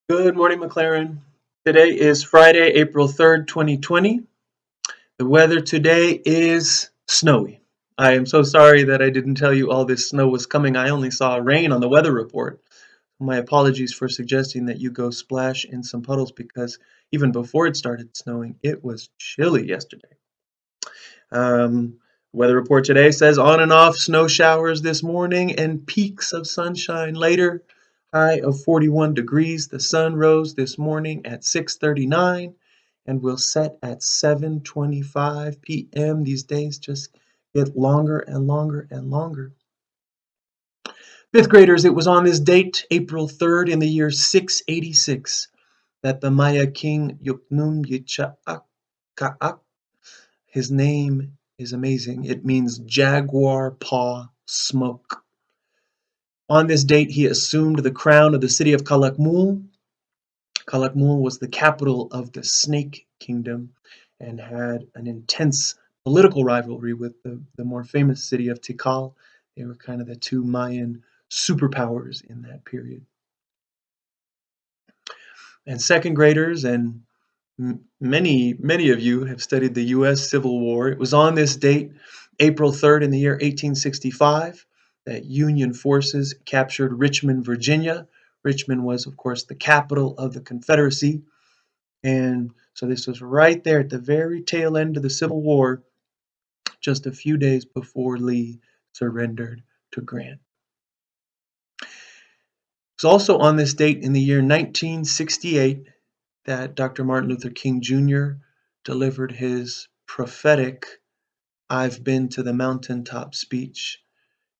Good morning, MacLaren. Today is Friday, April 3rd, 2020. The weather today is snowy. I am so sorry that I didn't tell you all this snow was coming. I only saw rain on the weather report. My apologies for suggesting that you go splash in some puddles because even before it started snowing, it was chilly yesterday. Weather report today says on and off snow showers this morning and peaks of sunshine later. High of 41 degrees. The sun rose this morning at 6:39 and will set at 7:25 p.m. These days just get longer and longer and longer. Fifth graders, it was on this date, April 3rd in the year 686, that the Maya king Yuknum Yicha'ak, his name is amazing. It means jaguar paw smoke. On this date, he assumed the crown of the city of Calakmul. Calakmul was the capital of the Snake Kingdom and had an intense political rivalry with the more famous city of Tikal. They were kind of the two Mayan superpowers in that period. And second graders and many of you have studied the U.S. Civil War. It was on this date, April 3rd in the year 1865, that Union forces captured Richmond, Virginia. Richmond was, of course, the capital of the Confederacy. And so this was right there at the very tail end of the Civil War, just a few days before Lee surrendered to Grant. It was also on this date in the year 1968 that Dr. Martin Luther King Jr. delivered his prophetic "I've been to the mountaintop" speech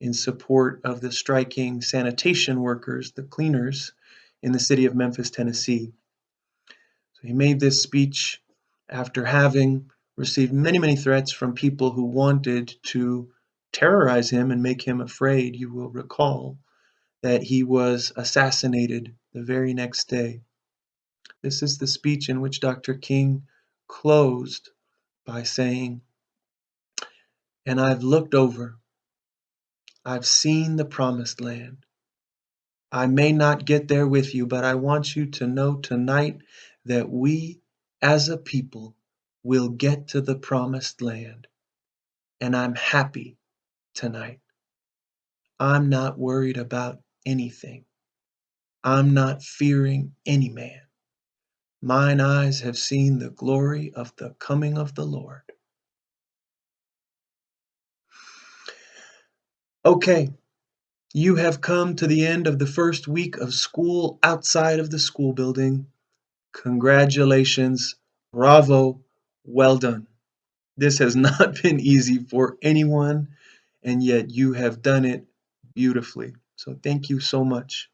in support of the striking sanitation workers, the cleaners, in the city of Memphis, Tennessee. So he made this speech after having received many threats from people who wanted to terrorize him and make him afraid. You will recall that he was assassinated the very next day. This is the speech in which Dr. King closed by saying, "And I've looked over, I've seen the promised land. I may not get there with you, but I want you to know tonight that we as a people will get to the promised land. And I'm happy tonight. I'm not worried about anything. I'm not fearing any man. Mine eyes have seen the glory of the coming of the Lord." Okay, you have come to the end of the first week of school outside of the school building. Congratulations, bravo, well done. This has not been easy for anyone, and yet you have done it beautifully. So thank you so much.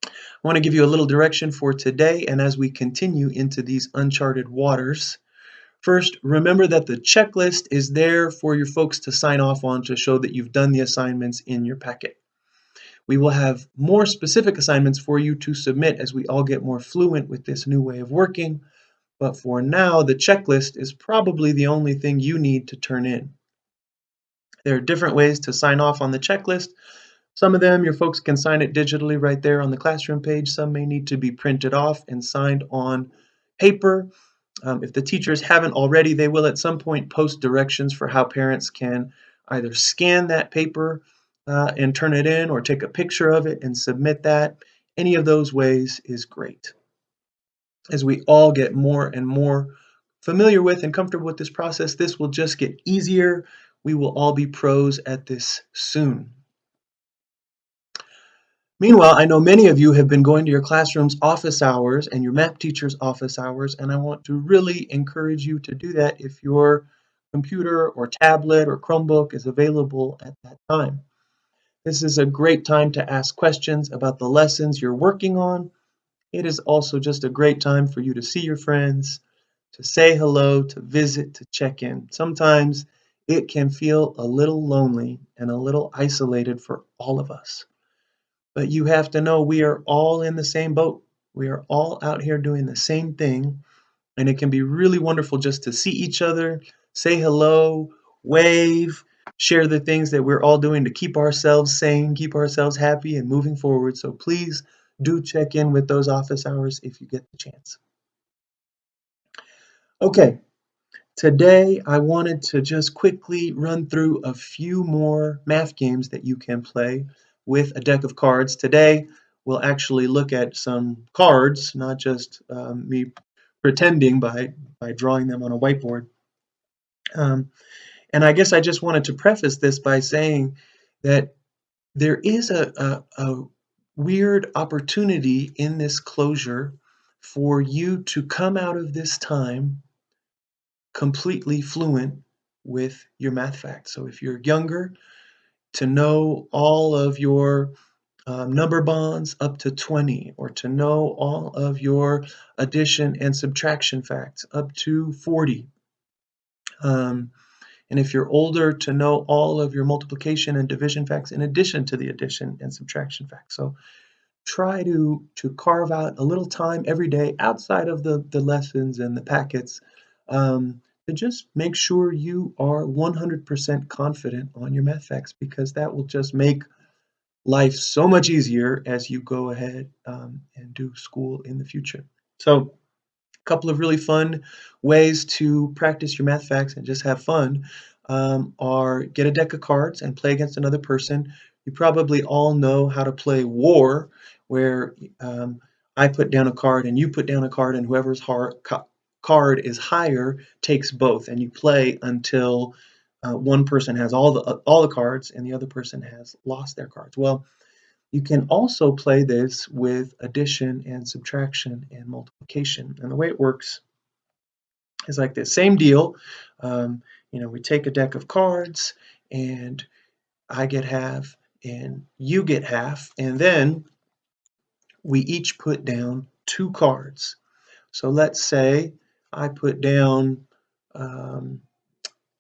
I want to give you a little direction for today and as we continue into these uncharted waters. First, remember that the checklist is there for your folks to sign off on to show that you've done the assignments in your packet. We will have more specific assignments for you to submit as we all get more fluent with this new way of working. But for now, the checklist is probably the only thing you need to turn in. There are different ways to sign off on the checklist. Some of them, your folks can sign it digitally right there on the classroom page. Some may need to be printed off and signed on paper. If the teachers haven't already, they will at some point post directions for how parents can either scan that paper and turn it in or take a picture of it and submit that. Any of those ways is great. As we all get more and more familiar with and comfortable with this process, this will just get easier. We will all be pros at this soon. Meanwhile, I know many of you have been going to your classroom's office hours and your map teacher's office hours, and I want to really encourage you to do that if your computer or tablet or Chromebook is available at that time. This is a great time to ask questions about the lessons you're working on. It is also just a great time for you to see your friends, to say hello, to visit, to check in. Sometimes it can feel a little lonely and a little isolated for all of us. But you have to know we are all in the same boat. We are all out here doing the same thing. And it can be really wonderful just to see each other, say hello, wave, share the things that we're all doing to keep ourselves sane, keep ourselves happy and moving forward. So please do check in with those office hours if you get the chance. Okay, today I wanted to just quickly run through a few more math games that you can play with a deck of cards. Today we'll actually look at some cards, not just me pretending by drawing them on a whiteboard. Um, and I guess I just wanted to preface this by saying that there is a weird opportunity in this closure for you to come out of this time completely fluent with your math facts. So if you're younger, to know all of your number bonds up to 20, or to know all of your addition and subtraction facts up to 40. Um, and if you're older, to know all of your multiplication and division facts in addition to the addition and subtraction facts. So try to carve out a little time every day outside of the lessons and the packets, to just make sure you are 100% confident on your math facts, because that will just make life so much easier as you go ahead and do school in the future. So couple of really fun ways to practice your math facts and just have fun are get a deck of cards and play against another person. You probably all know how to play war, where I put down a card and you put down a card, and whoever's card is higher takes both, and you play until one person has all the cards and the other person has lost their cards. Well, you can also play this with addition and subtraction and multiplication. And the way it works is like this. Same deal. Um, we take a deck of cards, and I get half and you get half, and then we each put down two cards. So let's say I put down um,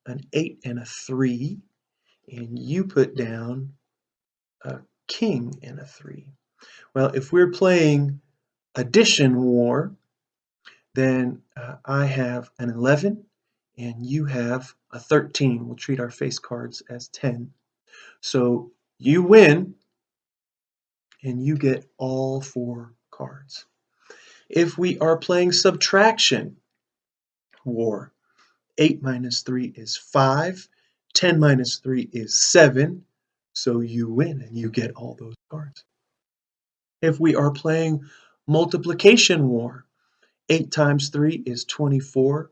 an 8 and a 3, and you put down a king and a 3. Well, if we're playing addition war, then I have an 11 and you have a 13. We'll treat our face cards as 10. So you win and you get all 4 cards. If we are playing subtraction war, 8 minus 3 is 5, 10 minus 3 is 7, so you win and you get all those cards. If we are playing multiplication war, 8 times 3 is 24,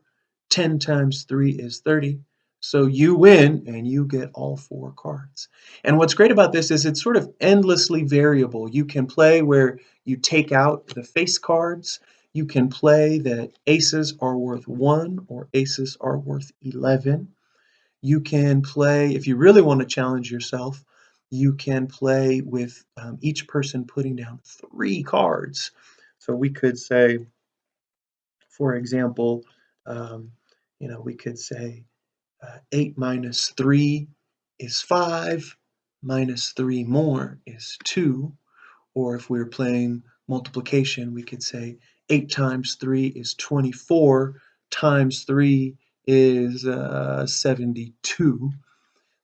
10 times 3 is 30. So you win and you get all 4 cards. And what's great about this is it's sort of endlessly variable. You can play where you take out the face cards. You can play that aces are worth 1 or aces are worth 11. You can play, if you really want to challenge yourself, you can play with each person putting down 3 cards. So we could say, for example, um, we could say 8 minus 3 is 5, minus 3 more is 2. Or if we're playing multiplication, we could say 8 times 3 is 24, times 3 is 72.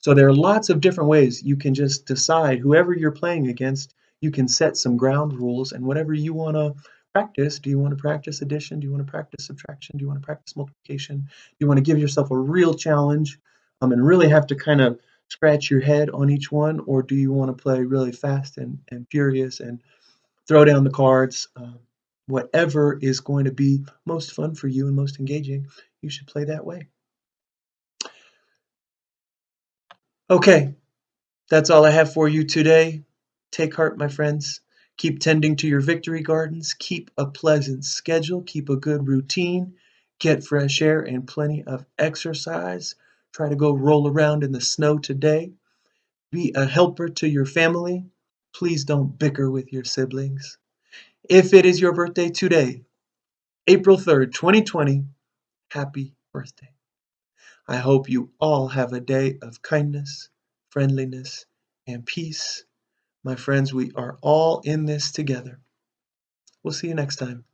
So there are lots of different ways you can just decide, whoever you're playing against, you can set some ground rules, and whatever you want to practice. Do you want to practice addition? Do you want to practice subtraction? Do you want to practice multiplication? Do you want to give yourself a real challenge and really have to kind of scratch your head on each one? Or do you want to play really fast and furious and throw down the cards? Whatever is going to be most fun for you and most engaging, you should play that way. Okay, that's all I have for you today. Take heart, my friends. Keep tending to your victory gardens. Keep a pleasant schedule. Keep a good routine. Get fresh air and plenty of exercise. Try to go roll around in the snow today. Be a helper to your family. Please don't bicker with your siblings. If it is your birthday today, April 3rd, 2020, happy birthday. I hope you all have a day of kindness, friendliness, and peace. My friends, we are all in this together. We'll see you next time.